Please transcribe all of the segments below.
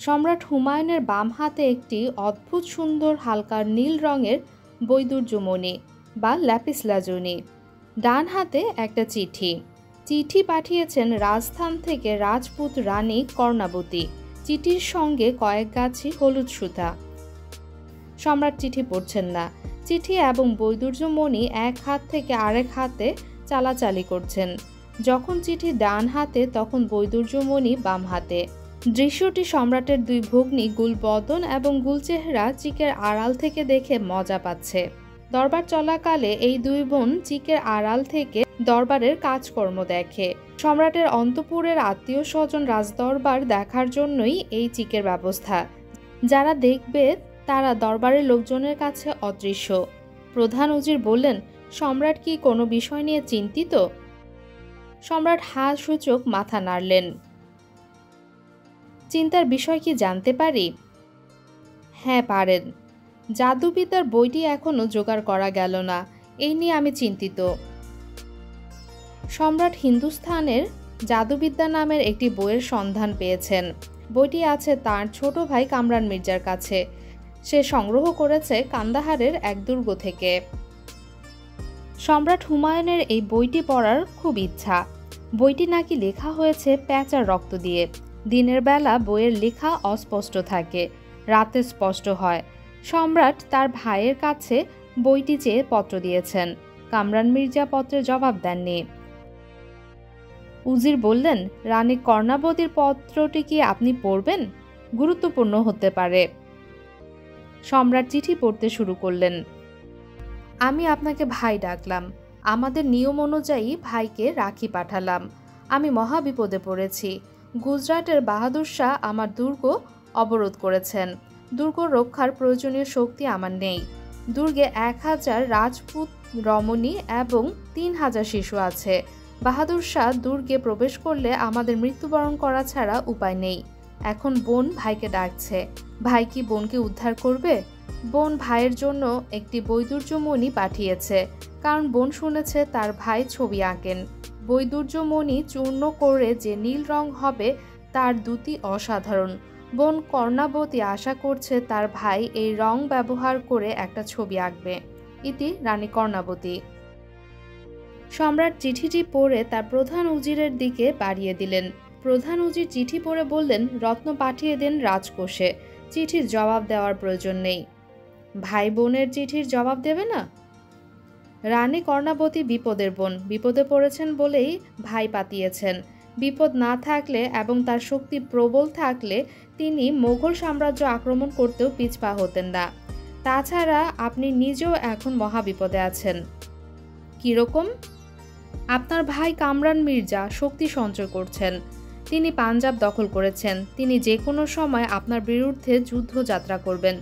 সম্রাট হুমায়ুনের বাম হাতে একটি অদ্ভুত সুন্দর হালকা নীল রঙের বৈদুর্যমণি বা ল্যাপিস লাজুনি, ডান হাতে একটা চিঠি। চিঠি পাঠিয়েছেন রাজস্থান থেকে রাজপুত রানী কর্ণাবতী। চিঠির সঙ্গে কয়েক গাছি হলুদ সুতা। সম্রাট চিঠি পড়ছেন না। চিঠি এবং বৈদুর্যমণি এক হাত থেকে আরেক হাতে চালাচালি করছেন। যখন চিঠি ডান হাতে তখন বৈদুর্যমণি বাম হাতে। দৃশ্যটি সম্রাটের দুই ভগ্নী গুলবদন এবং গুলচেহরা চিকের আড়াল থেকে দেখে মজা পাচ্ছে। দরবার চলাকালে এই দুই বোন চিকের আড়াল থেকে দরবারের কাজকর্ম দেখে। সম্রাটের অন্তঃপুরের আত্মীয় স্বজন রাজদরবার দেখার জন্যই এই চিকের ব্যবস্থা। যারা দেখবে তারা দরবারের লোকজনের কাছে অদৃশ্য। প্রধান উজির বললেন, সম্রাট কি কোনো বিষয় নিয়ে চিন্তিত? সম্রাট হাঁ সূচক মাথা নাড়লেন। চিন্তার বিষয় কি জানতে পারি? হ্যাঁ পারেন। জাদুবিদ্যার বইটি এখনো জোগাড় করা গেল না, এই নিয়ে আমি চিন্তিত। সম্রাট হিন্দুস্থানের জাদুবিদ্যা নামের একটি বইয়ের সন্ধান পেয়েছেন। বইটি আছে তার ছোট ভাই কামরান মির্জার কাছে। সে সংগ্রহ করেছে কান্দাহারের এক দুর্গ থেকে। সম্রাট হুমায়ুনের এই বইটি পড়ার খুব ইচ্ছা। বইটি নাকি লেখা হয়েছে প্যাঁচার রক্ত দিয়ে। দিনের বেলা বইয়ের লেখা অস্পষ্ট থাকে, রাতে স্পষ্ট হয়। সম্রাট তার ভাইয়ের কাছে বইটি চেয়ে পত্র দিয়েছেন। কামরান মির্জা পত্রের জবাব দেননি। উজির বললেন, রানী কর্ণাবতীর পত্রটি কি আপনি পড়বেন? গুরুত্বপূর্ণ হতে পারে। সম্রাট চিঠি পড়তে শুরু করলেন। আমি আপনাকে ভাই ডাকলাম। আমাদের নিয়ম অনুযায়ী ভাইকে রাখি পাঠালাম। আমি মহা বিপদে পড়েছি। গুজরাটের বাহাদুর শাহ আমার দুর্গ অবরোধ করেছেন। দুর্গ রক্ষার প্রয়োজনীয় শক্তি আমার নেই। দুর্গে 1000 রাজপুত রমণী এবং 3000 শিশু আছে। বাহাদুর শাহ দুর্গে প্রবেশ করলে আমাদের মৃত্যুবরণ করা ছাড়া উপায় নেই। এখন বোন ভাইকে ডাকছে। ভাই কি বোনকে উদ্ধার করবে? বোন ভাইয়ের জন্য একটি বৈদুর্যমণি পাঠিয়েছে, কারণ বোন শুনেছে তার ভাই ছবি আঁকেন। বৈদুর্যমণি চূর্ণ করে যে নীল রং হবে তার দুটি অসাধারণ। বোন কর্ণাবতী আশা করছে তার ভাই এই রং ব্যবহার করে একটা ছবি আঁকবে। ইতি রানী কর্ণাবতী। সম্রাট চিঠিটি পড়ে তার প্রধান উজিরের দিকে বাড়িয়ে দিলেন। প্রধান উজির চিঠি পড়ে বললেন, রত্ন পাঠিয়ে দেন রাজকোষে। চিঠির জবাব দেওয়ার প্রয়োজন নেই। ভাই বোনের চিঠির জবাব দেবে না? রানী কর্ণাবতী বিপদের বোন। বিপদে পড়েছেন বলেই ভাই পাঠিয়েছেন। বিপদ না থাকলে এবং তার শক্তি প্রবল থাকলে তিনি মোগল সাম্রাজ্য আক্রমণ করতেও পিছপা হতেন না। তাছাড়া আপনি নিজেও এখন মহাবিপদে আছেন। কিরকম? আপনার ভাই কামরান মির্জা শক্তি সঞ্চয় করছেন। তিনি পাঞ্জাব দখল করেছেন। তিনি যে কোনো সময় আপনার বিরুদ্ধে যুদ্ধযাত্রা করবেন।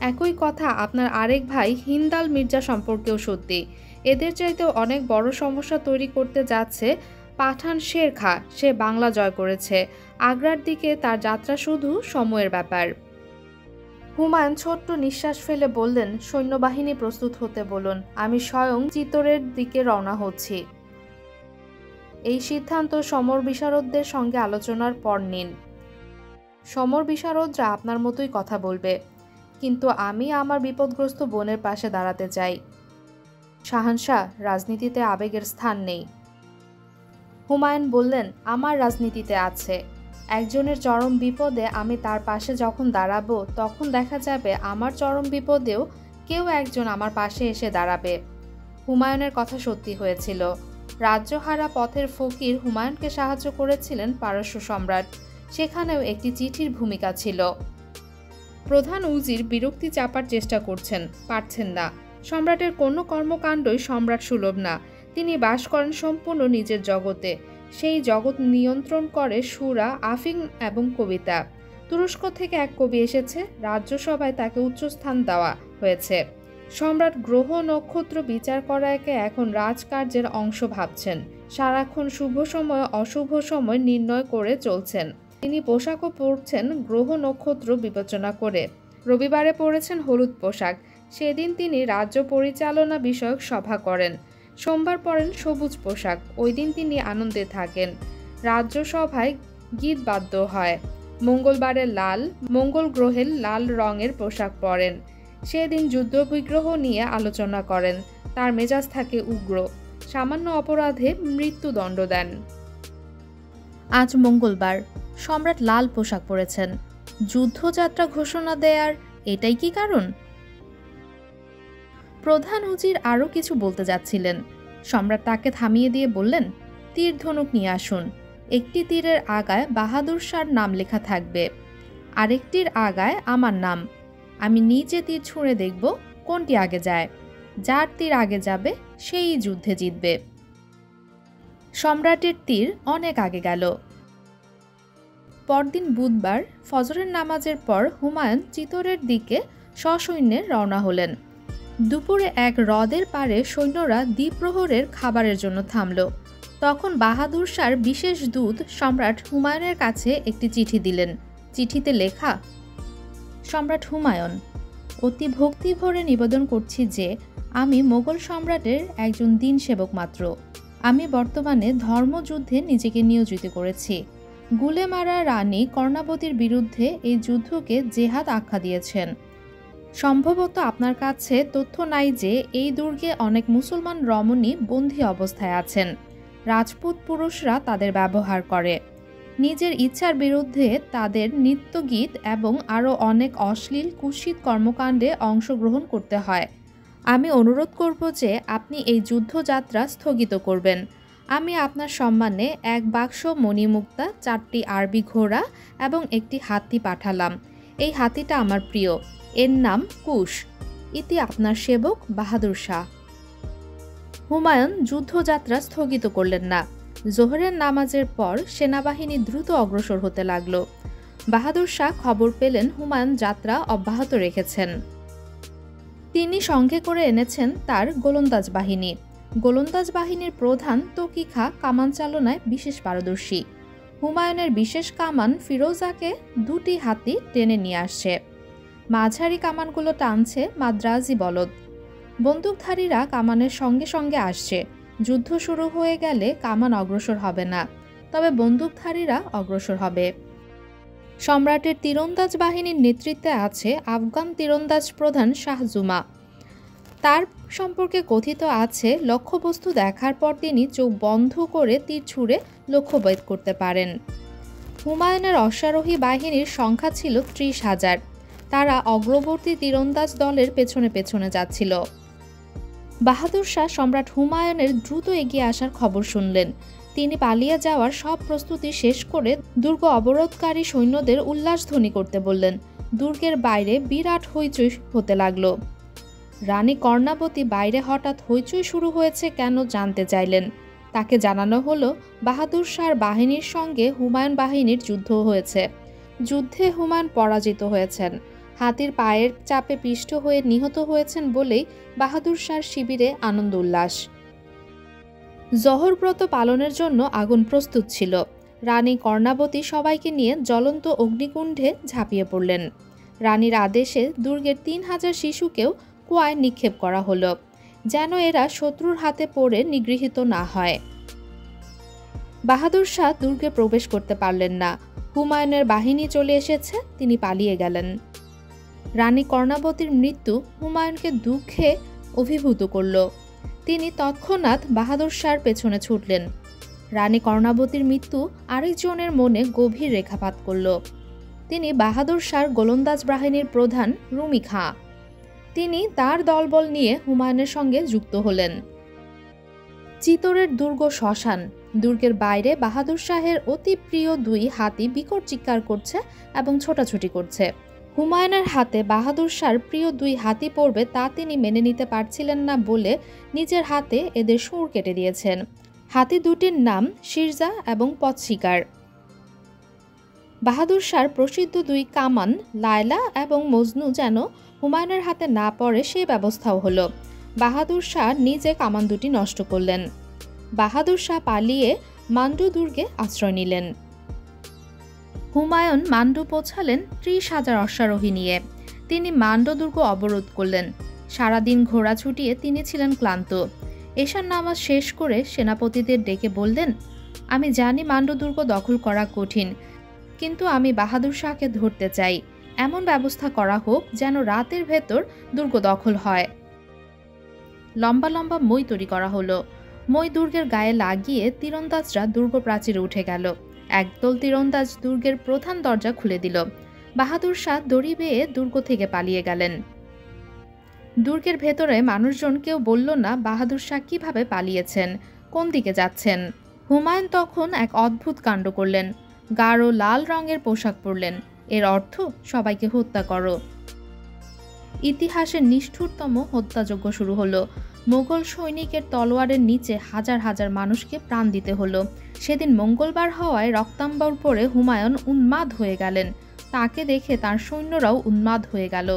একই কথা আপনার আরেক ভাই হিন্দাল মির্জা সম্পর্কেও সত্যি। এদের চাইতেও অনেক বড় সমস্যা তৈরি করতে যাচ্ছে পাঠান শের খা। সে বাংলা জয় করেছে। আগ্রার দিকে তার যাত্রা শুধু সময়ের ব্যাপার। হুমায়ুন ছোট্ট নিঃশ্বাস ফেলে বললেন, সৈন্যবাহিনী প্রস্তুত হতে বলুন। আমি স্বয়ং চিত্তরের দিকে রওনা হচ্ছি। এই সিদ্ধান্ত সমর বিশারদদের সঙ্গে আলোচনার পর নিন। সমর বিশারদরা আপনার মতোই কথা বলবে, কিন্তু আমি আমার বিপদগ্রস্ত বোনের পাশে দাঁড়াতে চাই। শাহানশাহ, রাজনীতিতে আবেগের স্থান নেই। হুমায়ুন বললেন, আমার রাজনীতিতে আছে। একজনের চরম বিপদে আমি তার পাশে যখন দাঁড়াবো তখন দেখা যাবে আমার চরম বিপদেও কেউ একজন আমার পাশে এসে দাঁড়াবে। হুমায়ুনের কথা সত্যি হয়েছিল। রাজ্যহারা পথের ফকির হুমায়ুনকে সাহায্য করেছিলেন পারস্য সম্রাট। সেখানেও একটি চিঠির ভূমিকা ছিল। প্রধান উজির বিরক্তি চাপার চেষ্টা করছেন, পারছেন না। সম্রাটের কোনো কর্মকাণ্ডই সম্রাট সুলভ না। তিনি বাস করেন সম্পূর্ণ নিজের জগতে। সেই জগৎ নিয়ন্ত্রণ করে সুরা, আফিং এবং কবিতা। তুরস্ক থেকে এক কবি এসেছে, রাজ্যসভায় তাকে উচ্চস্থান দেওয়া হয়েছে। সম্রাট গ্রহ নক্ষত্র বিচার করাকে এখন রাজকার্যের অংশ ভাবছেন। সারাক্ষণ শুভ সময় অশুভ সময় নির্ণয় করে চলছেন। তিনি পোশাকও পরছেন গ্রহ নক্ষত্র বিবেচনা করে। রবিবারে পরেছেন হলুদ পোশাক। সেদিন তিনি রাজ্য পরিচালনা বিষয়ক সভা করেন। সোমবার পরেন সবুজ পোশাক। ওই দিন তিনি আনন্দে থাকেন। রাজ্যসভায় গীত বাদ্য হয়। মঙ্গলবারে লাল, মঙ্গল গ্রহের লাল রঙের পোশাক পরেন। সেদিন যুদ্ধবিগ্রহ নিয়ে আলোচনা করেন। তার মেজাজ থাকে উগ্র। সামান্য অপরাধে মৃত্যুদণ্ড দেন। আজ মঙ্গলবার, সম্রাট লাল পোশাক পরেছেন। যুদ্ধযাত্রা ঘোষণা দেয়ার এটাই কি কারণ? প্রধান উজির আরও কিছু বলতে যাচ্ছিলেন। সম্রাট তাকে থামিয়ে দিয়ে বললেন, তীর ধনুক নিয়ে আসুন। একটি তীরের আগায় বাহাদুর শাহর নাম লেখা থাকবে, আরেকটির আগায় আমার নাম। আমি নিজে তীর ছুঁড়ে দেখব কোনটি আগে যায়। যার তীর আগে যাবে সেই যুদ্ধে জিতবে। সম্রাটের তীর অনেক আগে গেল। পরদিন বুধবার ফজরের নামাজের পর হুমায়ুন চিতোরের দিকে সসৈন্যে রওনা হলেন। দুপুরে এক হ্রদের পাড়ে সৈন্যরা দ্বিপ্রহরের খাবারের জন্য থামল। তখন বাহাদুর শাহর বিশেষ দূত সম্রাট হুমায়ুনের কাছে একটি চিঠি দিলেন। চিঠিতে লেখা, সম্রাট হুমায়ুন, অতি ভক্তি ভরে নিবেদন করছি যে আমি মোগল সম্রাটের একজন দিন সেবক মাত্র। আমি বর্তমানে ধর্মযুদ্ধে নিজেকে নিয়োজিত করেছি। গুলেমারা রানী কর্ণাবতীর বিরুদ্ধে এই যুদ্ধকে জেহাদ আখ্যা দিয়েছেন। সম্ভবত আপনার কাছে তথ্য নাই যে এই দুর্গে অনেক মুসলমান রমণী বন্দী অবস্থায় আছেন। রাজপুত পুরুষরা তাদের ব্যবহার করে। নিজের ইচ্ছার বিরুদ্ধে তাদের নৃত্যগীত এবং আরও অনেক অশ্লীল কুৎসিত কর্মকাণ্ডে অংশগ্রহণ করতে হয়। আমি অনুরোধ করব যে আপনি এই যুদ্ধযাত্রা স্থগিত করবেন। আমি আপনার সম্মানে এক বাক্স মণিমুক্তা, 4টি আরবি ঘোড়া এবং একটি হাতি পাঠালাম। এই হাতিটা আমার প্রিয়। এর নাম কুশ। ইতি আপনার সেবক বাহাদুর শাহ। হুমায়ুন যুদ্ধযাত্রা স্থগিত করলেন না। জোহরের নামাজের পর সেনাবাহিনী দ্রুত অগ্রসর হতে লাগল। বাহাদুর শাহ খবর পেলেন হুমায়ুন যাত্রা অব্যাহত রেখেছেন। তিনি সঙ্গে করে এনেছেন তার গোলন্দাজ বাহিনী। গোলন্দাজ বাহিনীর প্রধান তকি খাঁ কামান চালনায় বিশেষ পারদর্শী। হুমায়ুনের বিশেষ কামান ফিরোজাকে 2টি হাতি টেনে নিয়ে আসছে। মাঝারি কামানগুলো টানছে মাদ্রাজি বলদ। বন্দুকধারীরা কামানের সঙ্গে সঙ্গে আসছে। যুদ্ধ শুরু হয়ে গেলে কামান অগ্রসর হবে না, তবে বন্দুকধারীরা অগ্রসর হবে। সম্রাটের তীরন্দাজ বাহিনীর নেতৃত্বে আছে আফগান তীরন্দাজ প্রধান শাহ জুমা। তার সম্পর্কে কথিত আছে লক্ষ্যবস্তু দেখার পর তিনি চোখ বন্ধ করে তীর ছুঁড়ে লক্ষ্যভেদ করতে পারেন। হুমায়ুনের অশ্বারোহী বাহিনীর সংখ্যা ছিল 30,000। তারা অগ্রবর্তী তীরন্দাজ দলের পেছনে পেছনে যাচ্ছিল। বাহাদুর শাহ সম্রাট হুমায়ুনের দ্রুত এগিয়ে আসার খবর শুনলেন। তিনি পালিয়ে যাওয়ার সব প্রস্তুতি শেষ করে দুর্গ অবরোধকারী সৈন্যদের উল্লাসধ্বনি করতে বললেন। দুর্গের বাইরে বিরাট হইচই হতে লাগল। রানী কর্ণাবতী বাইরে হঠাৎ হইচই শুরু হয়েছে কেন জানতে চাইলেন। তাকে জানানো হলো বাহাদুর শাহর বাহিনীর সঙ্গে হুমায়ুন বাহিনীর যুদ্ধ হয়েছে। যুদ্ধে হুমায়ুন পরাজিত হয়েছেন। হাতির পায়ের চাপে পিষ্ট হয়ে নিহত হয়েছেন বলেই বাহাদুর শাহর শিবিরে আনন্দ উল্লাস। জহর ব্রত পালনের জন্য আগুন প্রস্তুত ছিল। রানী কর্ণাবতী সবাইকে নিয়ে জ্বলন্ত অগ্নিকুণ্ডে ঝাঁপিয়ে পড়লেন। রানীর আদেশে দুর্গের 3,000 শিশুকেও কুয়ায় নিক্ষেপ করা হলো, যেন এরা শত্রুর হাতে পড়ে নিগৃহীত না হয়। বাহাদুর শাহ দুর্গে প্রবেশ করতে পারলেন না। হুমায়ুনের বাহিনী চলে এসেছে, তিনি পালিয়ে গেলেন। রানী কর্ণাবতীর মৃত্যু হুমায়ুনকে দুঃখে অভিভূত করল। তিনি তৎক্ষণাৎ বাহাদুর শাহর পেছনে ছুটলেন। রানী কর্ণাবতীর মৃত্যু আরেকজনের মনে গভীর রেখাপাত করল। তিনি বাহাদুর শাহর গোলন্দাজ বাহিনীর প্রধান রুমি খাঁ। তিনি তার দলবল নিয়ে হুমায়ুনের সঙ্গে যুক্ত হলেন। চিতোরের দুর্গ শ্মশান। দুর্গের বাইরে বাহাদুর শাহের অতি প্রিয় 2 হাতি বিকট চিৎকার করছে এবং ছোটাছুটি করছে। হুমায়ুনের হাতে বাহাদুর শাহর প্রিয় 2 হাতি পড়বে তা তিনি মেনে নিতে পারছিলেন না বলে নিজের হাতে এদের সুর কেটে দিয়েছেন। হাতি দুটির নাম শিরজা এবং পথশিকার। বাহাদুর শাহর প্রসিদ্ধ 2 কামান লায়লা এবং মজনু যেন হুমায়ুনের হাতে না পড়ে সেই ব্যবস্থাও হলো। বাহাদুর শাহ নিজে কামান দুটি নষ্ট করলেন। বাহাদুর শাহ পালিয়ে মান্ডু দুর্গে আশ্রয় নিলেন। হুমায়ুন মান্ডু পৌঁছালেন 30,000 অশ্বারোহী নিয়ে। তিনি মান্ডু দুর্গ অবরোধ করলেন। সারাদিন ঘোড়া ছুটিয়ে তিনি ছিলেন ক্লান্ত। এশার নামাজ শেষ করে সেনাপতিদের ডেকে বললেন, আমি জানি মান্ডু দুর্গ দখল করা কঠিন, কিন্তু আমি বাহাদুর শাহকে ধরতে চাই। এমন ব্যবস্থা করা হোক যেন রাতের ভেতর দুর্গ দখল হয়। লম্বা লম্বা মই তৈরি করা হলো। মই দুর্গের গায়ে লাগিয়ে তীরন্দাজরা দুর্গ প্রাচীরে উঠে গেল। একদল তীরন্দাজ দুর্গের প্রধান দরজা খুলে দিল। বাহাদুর শাহ দড়ি বেয়ে দুর্গ থেকে পালিয়ে গেলেন। দুর্গের ভেতরে মানুষজন কেউ বলল না বাহাদুর শাহ কিভাবে পালিয়েছেন, কোন দিকে যাচ্ছেন। হুমায়ুন তখন এক অদ্ভুত কাণ্ড করলেন। গাঢ় লাল রঙের পোশাক পরলেন। এর অর্থ সবাইকে হত্যা করো। ইতিহাসের নিষ্ঠুরতম হত্যাযজ্ঞ শুরু হলো। মোগল সৈনিকের তলোয়ারের নিচে হাজার হাজার মানুষকে প্রাণ দিতে হলো। সেদিন মঙ্গলবার হওয়ায় রক্তাম্বর পরে হুমায়ুন উন্মাদ হয়ে গেলেন। তাকে দেখে তার সৈন্যরাও উন্মাদ হয়ে গেল।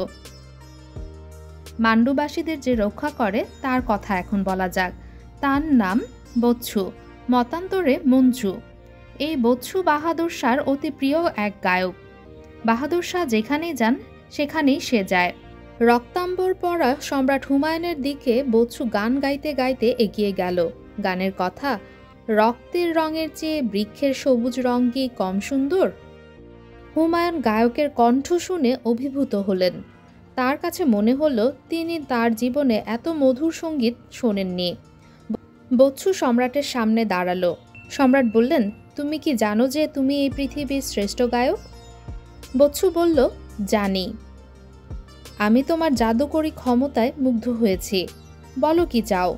মান্ডুবাসীদের যে রক্ষা করে তার কথা এখন বলা যাক। তার নাম বচ্ছু, মতান্তরে মঞ্জু। এই বচ্ছু বাহাদুর শাহর অতি প্রিয় এক গায়ক। বাহাদুর শাহ যেখানেই যান সেখানেই সে যায়। রক্তাম্বর পরা সম্রাট হুমায়ুনের দিকে বচ্ছু গান গাইতে গাইতে এগিয়ে গেল। গানের কথা, রক্তের রঙের চেয়ে বৃক্ষের সবুজ রং কি কম সুন্দর। হুমায়ুন গায়কের কণ্ঠ শুনে অভিভূত হলেন। তার কাছে মনে হলো তিনি তার জীবনে এত মধুর সঙ্গীত শোনেননি। বচ্ছু সম্রাটের সামনে দাঁড়ালো। সম্রাট বললেন, তুমি কি জানো যে তুমি এই পৃথিবীর শ্রেষ্ঠ গায়ক? বচ্ছু বলল, জানি। আমি তোমার জাদুকরী ক্ষমতায় মুগ্ধ হয়েছি। বলো কি চাও?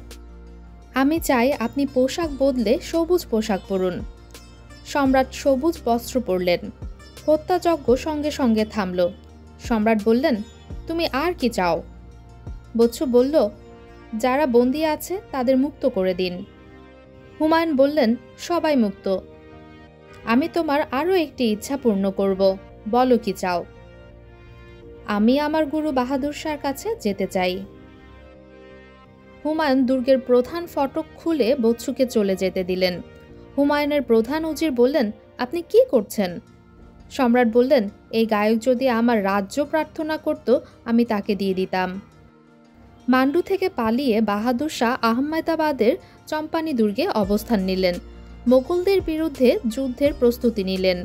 আমি চাই আপনি পোশাক বদলে সবুজ পোশাক পরুন। সম্রাট সবুজ বস্ত্র পরলেন। হত্যাযজ্ঞ সঙ্গে সঙ্গে থামল। সম্রাট বললেন, তুমি আর কি চাও? বচ্ছু বলল, যারা বন্দী আছে তাদের মুক্ত করে দিন। হুমায়ুন বললেন, সবাই মুক্ত। আমি তোমার আরও একটি ইচ্ছা পূর্ণ করব। বলো কি চাও? আমি আমার গুরু বাহাদুর শাহর কাছে যেতে চাই। হুমায়ুন দুর্গের প্রধান ফটক খুলে বচ্ছুকে চলে যেতে দিলেন। হুমায়ুনের প্রধান উজির বললেন, আপনি কি করছেন? সম্রাট বললেন, এই গায়ক যদি আমার রাজ্য প্রার্থনা করত আমি তাকে দিয়ে দিতাম। মান্ডু থেকে পালিয়ে বাহাদুর শাহ আহমেদাবাদের চম্পানি দুর্গে অবস্থান নিলেন। মোগলদের বিরুদ্ধে যুদ্ধের প্রস্তুতি নিলেন।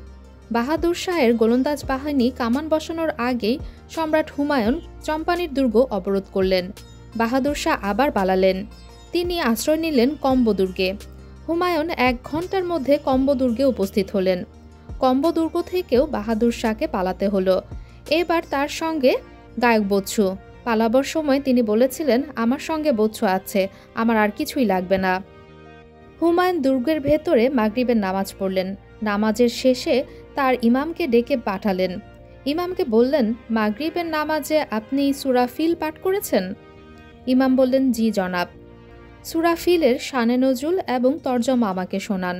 বাহাদুর শাহের গোলন্দাজ বাহিনী কামান বসানোর আগেই সম্রাট হুমায়ুন চম্পানির দুর্গ অবরোধ করলেন। বাহাদুর শাহ আবার পালালেন। তিনি আশ্রয় নিলেন কম্ব দুর্গে। হুমায়ুন 1 ঘন্টার মধ্যে কম্ব দুর্গে উপস্থিত হলেন। কম্ব দুর্গ থেকেও বাহাদুর শাহকে পালাতে হলো। এবার তার সঙ্গে গায়ক বচ্ছু। পালাবার সময় তিনি বলেছিলেন, আমার সঙ্গে বচ্ছু আছে, আমার আর কিছুই লাগবে না। হুমায়ুন দুর্গের ভেতরে মাগরিবের নামাজ পড়লেন। নামাজের শেষে তার ইমামকে ডেকে পাঠালেন। ইমামকে বললেন, মাগরিবের নামাজে আপনি সূরা ফিল পাঠ করেছেন? ইমাম বললেন, জি জনাব। সূরা ফিলের শানে নজুল এবং তর্জমা আমাকে শোনান।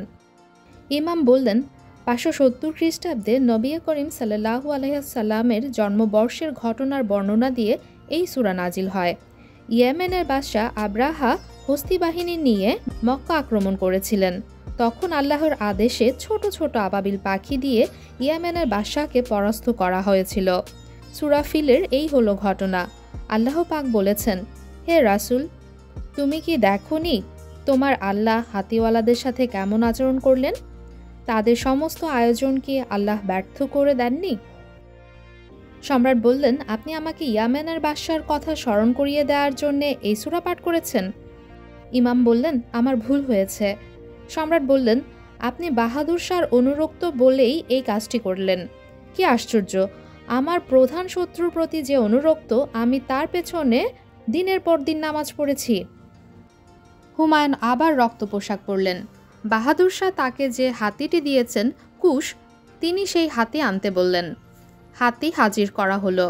ইমাম বললেন, 570 খ্রিস্টাব্দে নবী করিম সাল্লাল্লাহু আলাইহি সাল্লামের জন্মবর্ষের ঘটনার বর্ণনা দিয়ে এই সূরা নাজিল হয়। ইয়েমেনের বাদশাহ আব্রাহা হস্তি বাহিনী নিয়ে মক্কা আক্রমণ করেছিলেন। তখন আল্লাহর আদেশে ছোট ছোট আবাবিল পাখি দিয়ে ইয়েমেনের বাদশাহকে পরাস্ত করা হয়েছিল। সূরা ফিলের এই হলো ঘটনা। আল্লাহ পাক বলেছেন, হে রাসূল, তুমি কি দেখোনি তোমার আল্লাহ হাতিওয়ালাদের সাথে কেমন আচরণ করলেন? তাদের সমস্ত আয়োজন কি আল্লাহ ব্যর্থ করে দেননি? সম্রাট বললেন, আপনি আমাকে ইয়ামেনের বাদশার কথা স্মরণ করিয়ে দেওয়ার জন্য এই সূরা পাঠ করেছেন? ইমাম বললেন, আমার ভুল হয়েছে। সম্রাট বললেন, আপনি বাহাদুর শাহর অনুরক্ত বলেই এই কাজটি করলেন। কি আশ্চর্য! আমার প্রধান শত্রুর প্রতি যে অনুরক্ত, আমি তার পেছনে দিনের পর দিন নামাজ পড়েছি। হুমায়ুন আবার রক্ত পোশাক পরলেন। বাহাদুর শাহ তাকে যে হাতিটি দিয়েছেন কুশ, তিনি সেই হাতি আনতে বললেন। হাতি হাজির করা হলো।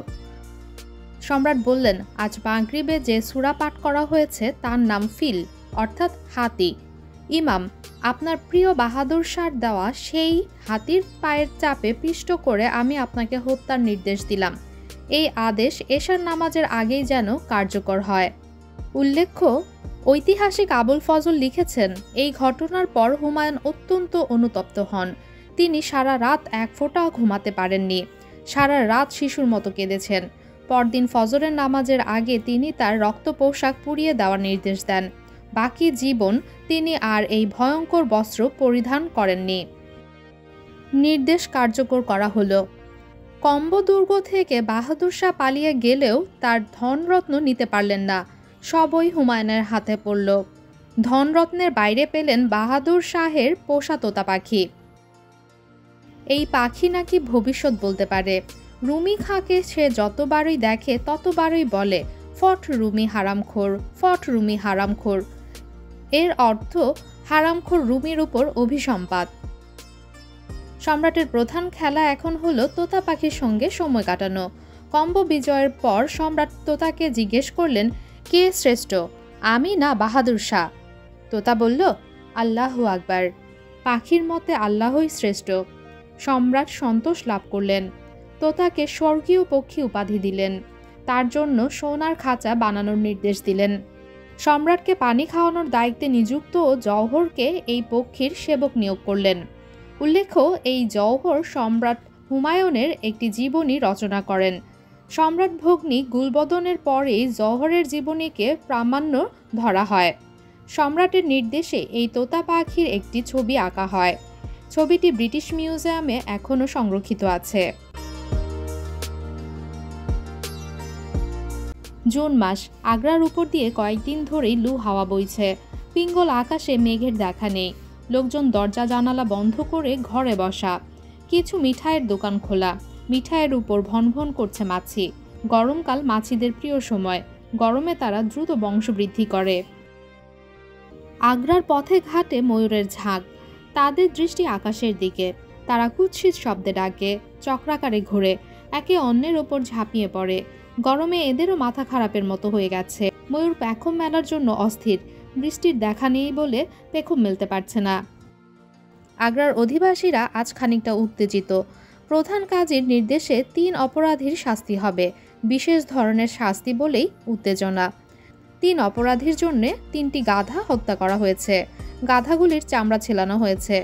সম্রাট বললেন, আজ মাগরিবে যে সূরা পাঠ করা হয়েছে তার নাম ফিল, অর্থাৎ হাতি। ইমাম, আপনার প্রিয় বাহাদুর শাহর দেওয়া সেই হাতির পায়ের চাপে পিষ্ট করে আমি আপনাকে হত্যার নির্দেশ দিলাম। এই আদেশ এশার নামাজের আগেই যেন কার্যকর হয়। উল্লেখ্য, ঐতিহাসিক আবুল ফজল লিখেছেন, এই ঘটনার পর হুমায়ুন অত্যন্ত অনুতপ্ত হন। তিনি সারা রাত এক ফোঁটাও ঘুমাতে পারেননি। সারা রাত শিশুর মতো কেঁদেছেন। পরদিন ফজরের নামাজের আগে তিনি তার রক্ত পোশাক পুড়িয়ে দেওয়ার নির্দেশ দেন। বাকি জীবন তিনি আর এই ভয়ঙ্কর বস্ত্র পরিধান করেননি। নির্দেশ কার্যকর করা হলো। কম্ব দুর্গ থেকে বাহাদুর শাহ পালিয়ে গেলেও তার ধনরত্ন নিতে পারলেন না, সবই হুমায়ুনের হাতে পড়ল। ধনরত্নের বাইরে পেলেন বাহাদুর শাহের পোষা তোতা পাখি। এই পাখি নাকি ভবিষ্যৎ বলতে পারে। রুমি খাঁকে সে যতবারই দেখে ততবারই বলে, ফট রুমি হারামখোর, ফট রুমি হারামখোর। এর অর্থ হারামখোর রুমির উপর অভিসম্পাত। সম্রাটের প্রধান খেলা এখন হলো তোতা পাখির সঙ্গে সময় কাটানো। কম্ব বিজয়ের পর সম্রাট তোতাকে জিজ্ঞেস করলেন, কে শ্রেষ্ঠ, আমি না বাহাদুর শাহ? তোতা বলল, আল্লাহু আকবার। পাখির মতে আল্লাহই শ্রেষ্ঠ। সম্রাট সন্তোষ লাভ করলেন। তোতাকে স্বর্গীয় পক্ষী উপাধি দিলেন। তার জন্য সোনার খাঁচা বানানোর নির্দেশ দিলেন। সম্রাটকে পানি খাওয়ানোর দায়িত্বে নিযুক্ত জওহরকে এই পক্ষীর সেবক নিয়োগ করলেন। উল্লেখ্য, এই জওহর সম্রাট হুমায়ুনের একটি জীবনী রচনা করেন। সম্রাট ভগ্নী গুলবদনের পরেই জওহরের জীবনীকে প্রামাণ্য ধরা হয়। সম্রাটের নির্দেশে এই তোতা পাখির একটি ছবি আঁকা হয়। ছবিটি ব্রিটিশ মিউজিয়ামে এখনও সংরক্ষিত আছে। জুন মাস, আগ্রার উপর দিয়ে কয়েকদিন ধরেই লু হাওয়া বইছে। পিঙ্গল আকাশে মেঘের দেখা নেই। লোকজন দরজা জানালা বন্ধ করে ঘরে বসা। কিছু মিঠাইয়ের দোকান খোলা। মিঠাইয়ের উপর ভনভন করছে মাছি। গরমকাল মাছিদের প্রিয় সময়। গরমে তারা দ্রুত বংশবৃদ্ধি করে। আগ্রার পথে ঘাটে ময়ূরের ঝাঁক। তাদের দৃষ্টি আকাশের দিকে। তারা কুৎসিত শব্দে ডাকে, চক্রাকারে ঘোরে, একে অন্যের ওপর ঝাঁপিয়ে পড়ে। গরমে এদেরও মাথা খারাপের মতো হয়ে গেছে। ময়ূর পেখম মেলার জন্য অস্থির। বৃষ্টির দেখা নেই বলে পেখম মেলতে পারছে না। আগ্রার অধিবাসীরা আজ খানিকটা উত্তেজিত। প্রধান কাজীর নির্দেশে 3 অপরাধীর শাস্তি হবে। বিশেষ ধরনের শাস্তি বলেই উত্তেজনা। 3 অপরাধীর জন্য 3টি গাধা হত্যা করা হয়েছে। গাধাগুলির চামড়া ছেলানো হয়েছে।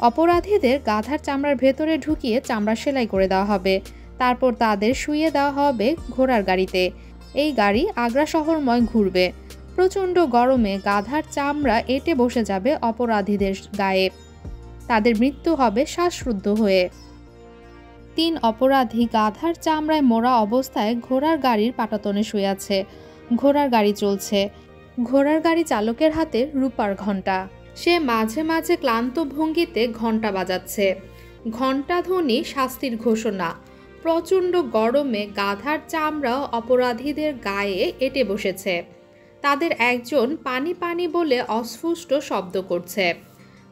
অপরাধীদের গাধার চামড়ার ভেতরে ঢুকিয়ে চামড়া সেলাই করে দেওয়া হবে। তারপর তাদের শুইয়ে দেওয়া হবে ঘোড়ার গাড়িতে। এই গাড়ি আগ্রা শহরময় ঘুরবে। প্রচণ্ড গরমে গাধার চামড়া এঁটে বসে যাবে অপরাধীদের গায়ে। তাদের মৃত্যু হবে শ্বাসরুদ্ধ হয়ে। 3 অপরাধী গাধার চামড়ায় মোড়া অবস্থায় ঘোড়ার গাড়ির পাটাতনে শুয়ে আছে। ঘোড়ার গাড়ি চলছে। ঘোড়ার গাড়ি চালকের হাতে রূপার ঘণ্টা। সে মাঝে মাঝে ক্লান্ত ভঙ্গিতে ঘণ্টা বাজাচ্ছে। ঘণ্টাধ্বনি শাস্তির ঘোষণা। প্রচণ্ড গরমে গাধার চামড়া অপরাধীদের গায়ে এঁটে বসেছে। তাদের একজন পানি পানি বলে অস্ফুষ্ট শব্দ করছে।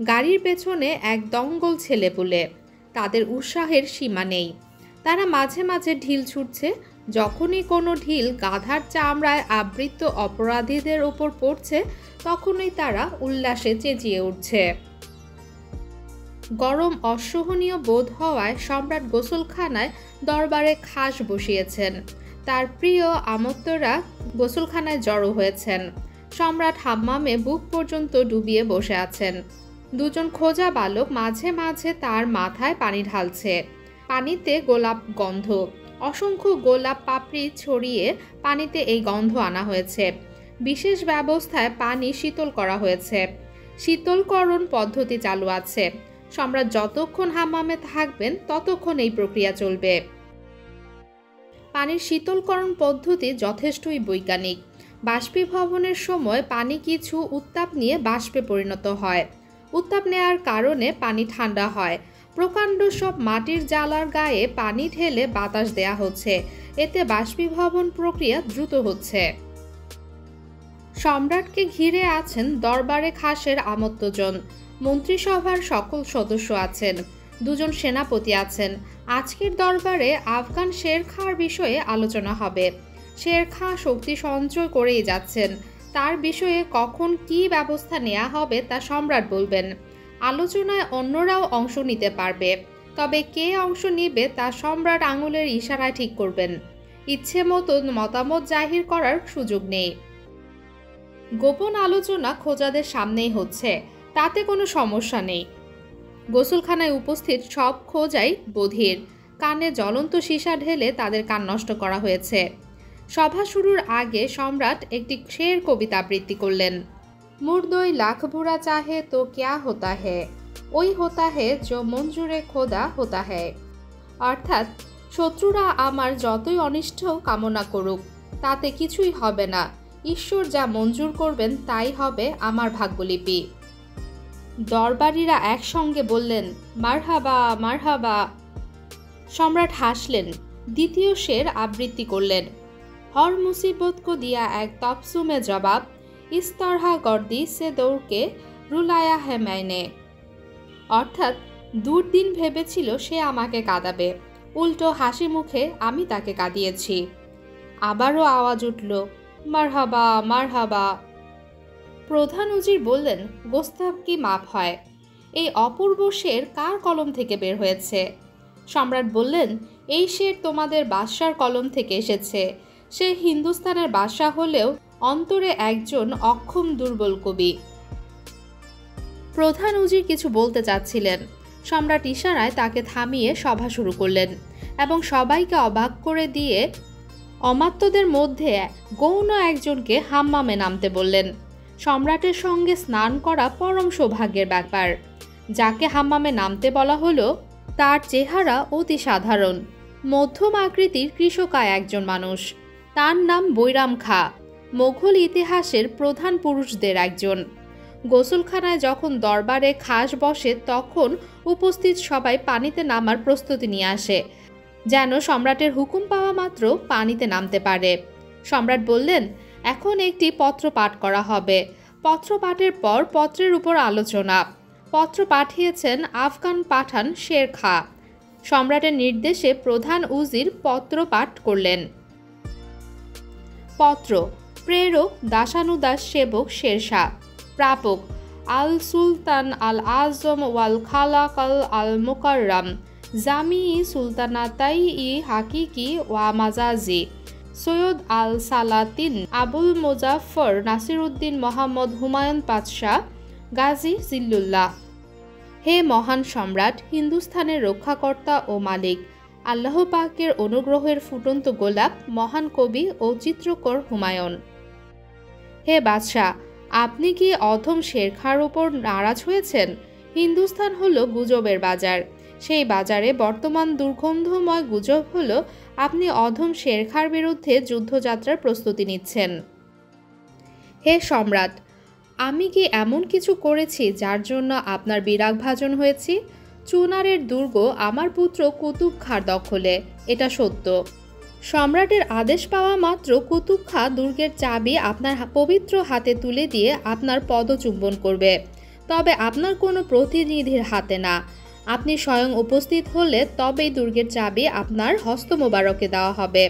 গাড়ির পেছনে এক দঙ্গল ছেলেপুলে। তাদের উৎসাহের সীমা নেই। তারা মাঝে মাঝে ঢিল ছুটছে। যখনই কোনো ঢিল গাধার চামড়ায় আবৃত অপরাধীদের ওপর পড়ছে, তখনই তারা উল্লাসে চেঁচিয়ে উঠছে। গরম অসহনীয় বোধ হওয়ায় সম্রাট গোসলখানায় দরবারে খাস বসিয়েছেন। তার প্রিয় আমত্তরা গোসলখানায় জড়ো হয়েছেন। সম্রাট হাম্মামে বুক পর্যন্ত ডুবিয়ে বসে আছেন। 2 জন খোঁজা বালক মাঝে মাঝে তার মাথায় পানি ঢালছে। পানিতে গোলাপ গন্ধ। অসংখ্য গোলাপ পাপড়ি ছড়িয়ে পানিতে এই গন্ধ আনা হয়েছে। বিশেষ ব্যবস্থায় পানি শীতল করা হয়েছে। শীতলকরণ পদ্ধতি চালু আছে। সম্রাট যতক্ষণ হাম্মামে থাকবেন ততক্ষণ এই প্রক্রিয়া চলবে। পানির শীতলকরণ পদ্ধতি যথেষ্টই বৈজ্ঞানিক। বাষ্পীভবনের সময় পানি কিছু উত্তাপ নিয়ে বাষ্পে পরিণত হয়। উত্তাপ নেয়ার কারণে পানি ঠান্ডা হয়। প্রকাণ্ড সব মাটির জালার গায়ে পানি ঢেলে বাতাস দেয়া হচ্ছে। এতে বাষ্পীভবন প্রক্রিয়া দ্রুত হচ্ছে। সম্রাটকে ঘিরে আছেন দরবারে খাসের আমন্ত্রণ। মন্ত্রিসভার সকল সদস্য আছেন। 2 জন সেনাপতি আছেন। আজকের দরবারে আফগান শের খাঁর বিষয়ে আলোচনা হবে। শের খাঁ শক্তি সঞ্চয় করেই যাচ্ছেন। তার বিষয়ে কখন কি ব্যবস্থা নেওয়া হবে তা সম্রাট বলবেন। আলোচনায় অন্যরাও অংশ নিতে পারবে। তবে কে অংশ নিবে তা সম্রাট আঙুলের ইশারায় ঠিক করবেন। ইচ্ছে মতো মতামত জাহির করার সুযোগ নেই। গোপন আলোচনা খোঁজাদের সামনেই হচ্ছে, তাতে কোনো সমস্যা নেই। গোসলখানায় উপস্থিত সব খোঁজাই বধির। কানে জ্বলন্ত সীসা ঢেলে তাদের কান নষ্ট করা হয়েছে। সভা শুরুর আগে সম্রাট একটি শের কবিতা আবৃত্তি করলেন। মুর্দই লাখ বুরা চাহে তো ক্যা হোতা হে, ওই হোতা হে जो মঞ্জুরে খোদা হোতা হে। অর্থাৎ শত্রুরা আমার যতই অনিষ্ট কামনা করুক তাতে কিছুই হবে না, ঈশ্বর যা মঞ্জুর করবেন তাই হবে আমার ভাগ্যলিপি। দরবারীরা একসঙ্গে বললেন, মারহাবা মারহাবা। সম্রাট হাসলেন, দ্বিতীয় শের আবৃত্তি করলেন, হর মুসিবত কো দিয়া এক তবসুমে জবাব, ইস তরহা গর্দি সে দৌড়কে রুলায়া হে मैंने। অর্থাৎ দুর্দিন ভেবেছিল সে আমাকে কাঁদাবে, উল্টো হাসি মুখে আমি তাকে কাঁদিয়েছি। আবারও আওয়াজ উঠল, মারহাবা মারহাবা। প্রধান উজির বললেন, গোস্তাব কি মাপ হয়, এই অপূর্ব শের কার কলম থেকে বের হয়েছে? সম্রাট বললেন, এই শের তোমাদের বাদশার কলম থেকে এসেছে। সে হিন্দুস্তানের বাদশা হলেও অন্তরে একজন অক্ষম দুর্বল কবি। প্রধান উজির কিছু বলতে চাচ্ছিলেন, সম্রাট ইশারায় তাকে থামিয়ে সভা শুরু করলেন এবং সবাইকে অবাক করে দিয়ে অমাত্যদের মধ্যে গৌণ একজনকে হাম্মামে নামতে বললেন। সম্রাটের সঙ্গে স্নান করা পরম সৌভাগ্যের ব্যাপার। যাকে হাম্মামে নামতে বলা হলো তার চেহারা অতি সাধারণ, মধ্যম আকৃতির কৃষকায় একজন মানুষ। তার নাম বৈরাম খাঁ, মোঘল ইতিহাসের প্রধান পুরুষদের একজন। গোসলখানায় যখন দরবারে খাস বসে তখন উপস্থিত সবাই পানিতে নামার প্রস্তুতি নিয়ে আসে, যেন সম্রাটের হুকুম পাওয়া মাত্র পানিতে নামতে পারে। সম্রাট বললেন, এখন একটি পত্র পাঠ করা হবে। পত্র পাঠের পর পত্রের উপর আলোচনা। পত্র পাঠিয়েছেন আফগান পাঠান শের খাঁ। সম্রাটের নির্দেশে প্রধান উজির পত্র পাঠ করলেন। পত্র প্রেরক দাসানুদাস সেবক শেরশাহ, প্রাপক আল সুলতান আল আজম ওয়াল খালাকাল আল মুকাররাম জামি সুলতানাতাই ই হাকিকি ওয়া মাজাজি সৈয়দ আল সালাতিন আবুল মুজাফফর নাসিরউদ্দিন মোহাম্মদ হুমায়ুন পাতশাহ গাজী জিল্লুল্লাহ। হে মহান সম্রাট, হিন্দুস্থানের রক্ষাকর্তা ও মালিক, আল্লাহ পাকের অনুগ্রহের ফুটন্ত গোলাপ, মহান কবি ও চিত্রকর হুমায়ুন। হে বাদশাহ, আপনি কি অধম শের খাঁর ওপর নারাজ হয়েছেন? হিন্দুস্তান হলো গুজবের বাজার। সেই বাজারে বর্তমান দুর্গন্ধময় গুজব হলো আপনি অধম শের খাঁর বিরুদ্ধে যুদ্ধযাত্রার প্রস্তুতি নিচ্ছেন। হে সম্রাট, আমি কি এমন কিছু করেছি যার জন্য আপনার বিরাগভাজন হয়েছি? চুনারের দুর্গ আমার পুত্র কুতুব খাঁর দখলে, এটা সত্য। সম্রাটের আদেশ পাওয়া মাত্র কুতুব খাঁ দুর্গের চাবি আপনার পবিত্র হাতে তুলে দিয়ে আপনার পদচুম্বন করবে, তবে আপনার কোনো প্রতিনিধির হাতে না। আপনি স্বয়ং উপস্থিত হলে তবেই দুর্গের চাবি আপনার হস্ত মোবারকে দেওয়া হবে।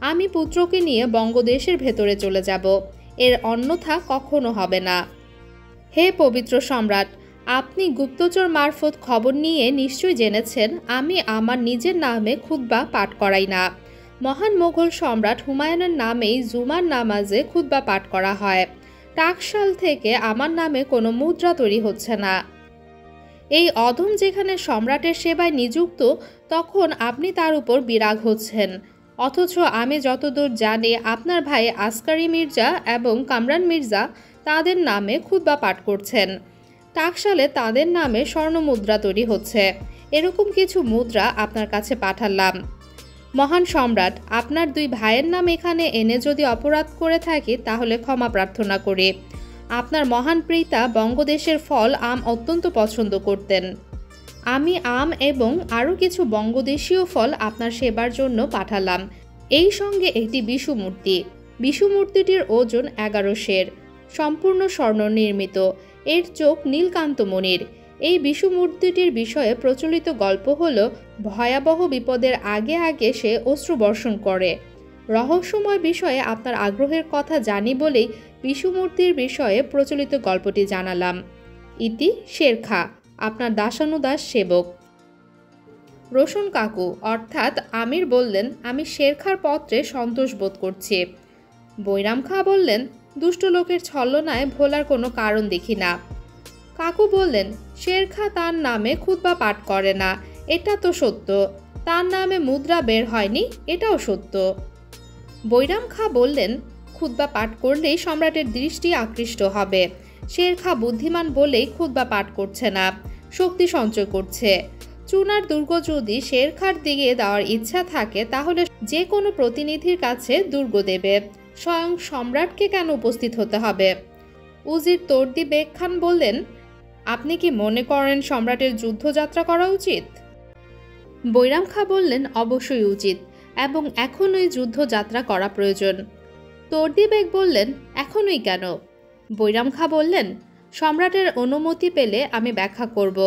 আমি পুত্রকে নিয়ে বঙ্গদেশের ভেতরে চলে যাব, এর অন্যথা কখনো হবে না। হে পবিত্র সম্রাট, আপনি গুপ্তচর মারফত খবর নিয়ে নিশ্চয়ই জেনেছেন আমি আমার নিজের নামে খুতবা পাঠ করাই না। মহান মোগল সম্রাট হুমায়ুনের নামেই জুমার নামাজে খুতবা পাঠ করা হয়। টাকশাল থেকে আমার নামে কোনো মুদ্রা তৈরি হচ্ছে না। এই অধম যেখানে সম্রাটের সেবায় নিযুক্ত, তখন আপনি তার উপর বিরাগ হচ্ছেন, অথচ আমি যতদূর জানি আপনার ভাই আসকারি মির্জা এবং কামরান মির্জা তাদের নামে খুতবা পাঠ করছেন। টাকশালে তাদের নামে স্বর্ণ মুদ্রা তৈরি হচ্ছে। এরকম কিছু মুদ্রা আপনার কাছে পাঠালাম। মহান সম্রাট, আপনার দুই ভাইয়ের নাম এখানে এনে যদি অপরাধ করে থাকি তাহলে ক্ষমা প্রার্থনা করি। আপনার মহান পিতা বঙ্গদেশের ফল আম অত্যন্ত পছন্দ করতেন। আমি আম এবং আরও কিছু বঙ্গদেশীয় ফল আপনার সেবার জন্য পাঠালাম। এই সঙ্গে একটি বিশু মূর্তি। বিশু মূর্তিটির ওজন 11 সের, সম্পূর্ণ স্বর্ণ নির্মিত। এর চোখ নীলকান্তমণির। এই বিশু মূর্তিটির বিষয়ে প্রচলিত গল্প হল, ভয়াবহ বিপদের আগে আগে সে অশ্রুবর্ষণ করে। রহস্যময় বিষয়ে আপনার আগ্রহের কথা জানি বলেই বিশু মূর্তির বিষয়ে প্রচলিত গল্পটি জানালাম। ইতি শের খাঁ, আপনার দাসানুদাস সেবক। রোশন কাকু অর্থাৎ আমির বললেন, আমি শের খাঁর পত্রে সন্তোষ বোধ করছি। বৈরাম খাঁ বললেন, দুষ্ট লোকের ছলনায় ভোলার কোনো কারণ দেখি না। কাকু বললেন, শের খাঁ তার নামে খুতবা পাঠ করে না, এটা তো সত্য। তার নামে মুদ্রা বের হয়নি, এটাও সত্য। বৈরাম খাঁ বললেন, খুতবা পাঠ করলেই সম্রাটের দৃষ্টি আকৃষ্ট হবে। শের খাঁ বুদ্ধিমান বলেই খুতবা পাঠ করছে না। শক্তি সঞ্চয় করছে। চুনার দুর্গ যদি শেরখার দিকে দেওয়ার ইচ্ছা থাকে তাহলে যে কোনো প্রতিনিধির কাছে দুর্গ দেবে, স্বয়ং সম্রাটকে কেন উপস্থিত হতে হবে? উজির তর্দি বেগ খান বললেন, আপনি কি মনে করেন সম্রাটের যুদ্ধযাত্রা করা উচিত? বৈরাম খাঁ বললেন, অবশ্যই উচিত এবং এখনই যুদ্ধযাত্রা করা প্রয়োজন। তর্দি বেগ বললেন, এখনই কেন? বৈরাম খাঁ বললেন, সম্রাটের অনুমতি পেলে আমি ব্যাখ্যা করব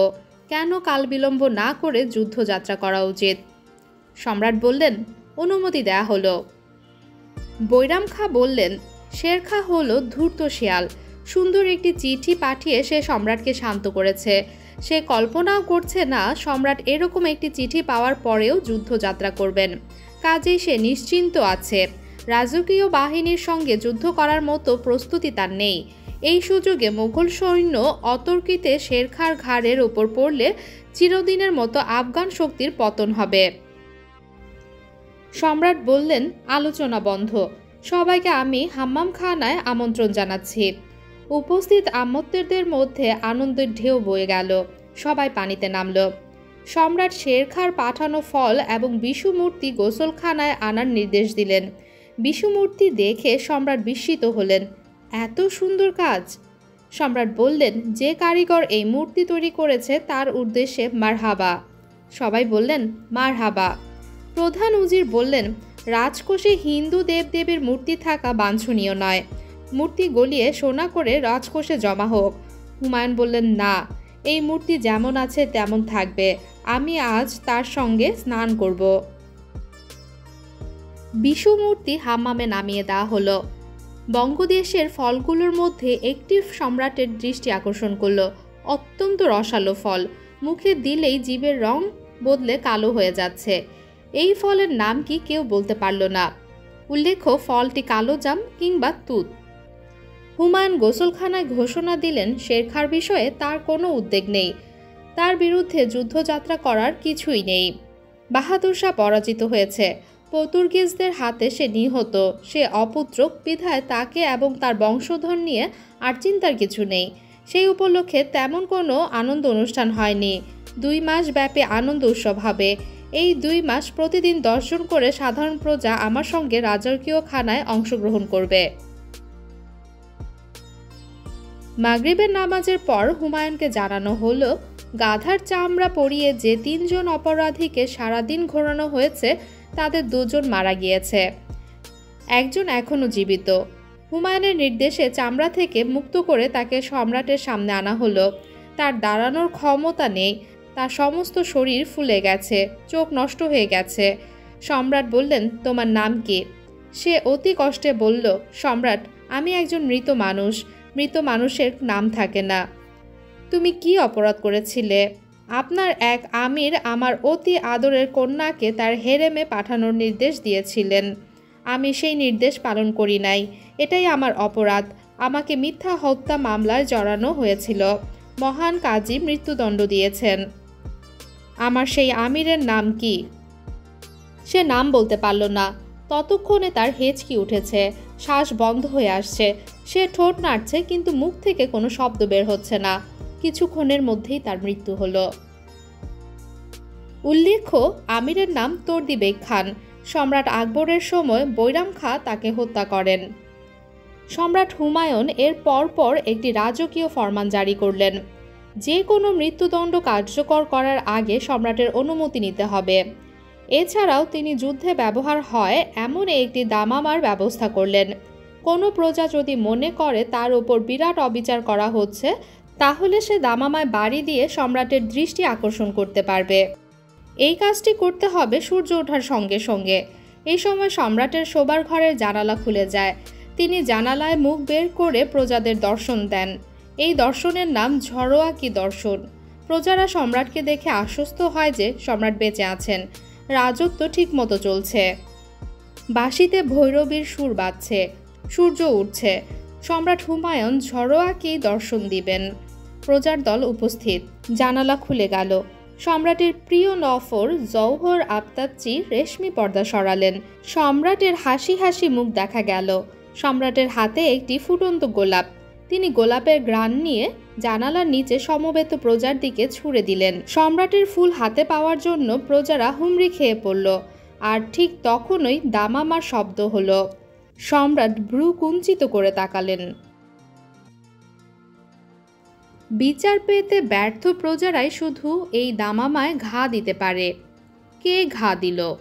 কেন কাল বিলম্ব না করে যুদ্ধযাত্রা করা উচিত। সম্রাট বললেন, অনুমতি দেয়া হলো। বৈরাম খাঁ বললেন, শেরখা হলো ধূর্ত শেয়াল। সুন্দর একটি চিঠি পাঠিয়ে সে সম্রাটকে শান্ত করেছে। সে কল্পনাও করছে না সম্রাট এরকম একটি চিঠি পাওয়ার পরেও যুদ্ধযাত্রা করবেন। কাজেই সে নিশ্চিন্ত আছে। রাজকীয় বাহিনীর সঙ্গে যুদ্ধ করার মতো প্রস্তুতি তার নেই। এই সুযোগে মুঘল সৈন্য অতর্কিতে শেরখার ঘাড়ের ওপর পড়লে চিরদিনের মতো আফগান শক্তির পতন হবে। সম্রাট বললেন, আলোচনা বন্ধ। সবাইকে আমি হাম্মামখানায় আমন্ত্রণ জানাচ্ছি। উপস্থিত আমন্ত্রিতদের মধ্যে আনন্দের ঢেউ বয়ে গেল। সবাই পানিতে নামল। সম্রাট শেরখার পাঠানো ফল এবং বিশুমূর্তি গোসলখানায় আনার নির্দেশ দিলেন। বিশুমূর্তি দেখে সম্রাট বিস্মিত হলেন। এত সুন্দর কাজ! সম্রাট বললেন, যে কারিগর এই মূর্তি তৈরি করেছে তার উদ্দেশ্যে মারহাবা। সবাই বললেন, মারহাবা। প্রধান উজির বললেন, রাজকোষে হিন্দু দেবদেবীর মূর্তি থাকা বাঞ্ছনীয় নয়। মূর্তি গলিয়ে সোনা করে রাজকোষে জমা হোক। হুমায়ুন বললেন, না, এই মূর্তি যেমন আছে তেমন থাকবে। আমি আজ তার সঙ্গে স্নান করব। বিশু মূর্তি হাম্মামে নামিয়ে দেওয়া হলো। বঙ্গদেশের ফলগুলোর মধ্যে একটি সম্রাটের দৃষ্টি আকর্ষণ করল। অত্যন্ত রসালো ফল। মুখে দিলেই জিভের রং বদলে কালো হয়ে যাচ্ছে। এই ফলের নাম কি কেউ বলতে পারল না। উল্লেখ্য, ফলটি কালো জাম কিংবা তুত। হুমায়ুন গোসলখানায় ঘোষণা দিলেন, শেরখার বিষয়ে তার কোনো উদ্বেগ নেই। তার বিরুদ্ধে যুদ্ধযাত্রা করার কিছুই নেই। বাহাদুর শাহ পরাজিত হয়েছে। পর্তুগিজদের হাতে সে নিহত। সে অপুত্রক, বিধায় তাকে এবং তার বংশধর নিয়ে আর চিন্তার কিছু নেই। সেই উপলক্ষে তেমন কোনো আনন্দ অনুষ্ঠান হয়নি। 2 মাস ব্যাপী আনন্দ উৎসব হবে। এই 2 মাস প্রতিদিন 10 জন করে সাধারণ প্রজা আমার সঙ্গে রাজকীয় খানায় অংশগ্রহণ করবে। মাগরিবের নামাজের পর হুমায়ুনকে জানানো হলো, গাধার চামড়া পরিয়ে যে 3 জন অপরাধীকে সারাদিন ঘোরানো হয়েছে তাদের 2 জন মারা গিয়েছে। একজন এখনও জীবিত। হুমায়ুনের নির্দেশে চামড়া থেকে মুক্ত করে তাকে সম্রাটের সামনে আনা হলো। তার দাঁড়ানোর ক্ষমতা নেই। তার সমস্ত শরীর ফুলে গেছে, চোখ নষ্ট হয়ে গেছে। সম্রাট বললেন, তোমার নাম কি? সে অতি কষ্টে বলল, সম্রাট, আমি একজন মৃত মানুষ। মৃত মানুষের নাম থাকে না। তুমি কি অপরাধ করেছিলে? আপনার এক আমির আমার অতি আদরের কন্যাকে তার হেরেমে পাঠানোর নির্দেশ দিয়েছিলেন। আমি সেই নির্দেশ পালন করি নাই। এটাই আমার অপরাধ। আমাকে মিথ্যা হত্যা মামলায় জড়ানো হয়েছিল। মহান কাজী মৃত্যুদণ্ড দিয়েছেন। আমার সেই আমিরের নাম কি? সে নাম বলতে পারল না। ততক্ষণে তার হেঁচকি উঠেছে, শ্বাস বন্ধ হয়ে আসছে। সে ঠোঁট নাড়ছে কিন্তু মুখ থেকে কোনো শব্দ বের হচ্ছে না। কিছুক্ষণের মধ্যেই তার মৃত্যু হলো। উল্লেখ্য, আমিরের নাম তর্দি বেগ খান। সম্রাট আকবরের সময় বৈরাম খাঁ তাকে হত্যা করেন। সম্রাট হুমায়ুন এর পরপর একটি রাজকীয় ফরমান জারি করলেন। যে কোনো মৃত্যুদণ্ড কার্যকর করার আগে সম্রাটের অনুমতি নিতে হবে। এছাড়াও তিনি যুদ্ধে ব্যবহার হয় এমন একটি দামামার ব্যবস্থা করলেন। কোনো প্রজা যদি মনে করে তার উপর বিরাট অবিচার করা হচ্ছে, তাহলে সে দামামায় বাড়ি দিয়ে সম্রাটের দৃষ্টি আকর্ষণ করতে পারবে। এই কাজটি করতে হবে সূর্য ওঠার সঙ্গে সঙ্গে। এই সময় সম্রাটের শোবার ঘরের জানালা খুলে যায়। তিনি জানালায় মুখ বের করে প্রজাদের দর্শন দেন। এই দর্শনের নাম ঝড়োয়াকি দর্শন। প্রজারা সম্রাটকে দেখে আশ্বস্ত হয় যে সম্রাট বেঁচে আছেন, রাজত্ব ঠিকমতো চলছে। বাঁশিতে ভৈরবীর সুর বাজছে, সূর্য উঠছে। সম্রাট হুমায়ুন ঝড়োয়াকি দর্শন দিবেন। প্রজার দল উপস্থিত। জানালা খুলে গেল। সম্রাটের প্রিয় নফর জওহর আফতাবচি রেশমি পর্দা সরালেন। সম্রাটের হাসি হাসি মুখ দেখা গেল। সম্রাটের হাতে একটি ফুটন্ত গোলাপ। তিনি গোলাপের ঘ্রাণ নিয়ে জানালার নিচে সমবেত প্রজার দিকে ছুঁড়ে দিলেন। সম্রাটের ফুল হাতে পাওয়ার জন্য প্রজারা হুমড়ি খেয়ে পড়ল। আর ঠিক তখনই দামামার শব্দ হলো। সম্রাট ভ্রু কুঞ্চিত করে তাকালেন। বিচার পেতে ব্যর্থ প্রজারাই শুধু এই দামামায় ঘা দিতে পারে। কে ঘা দিল?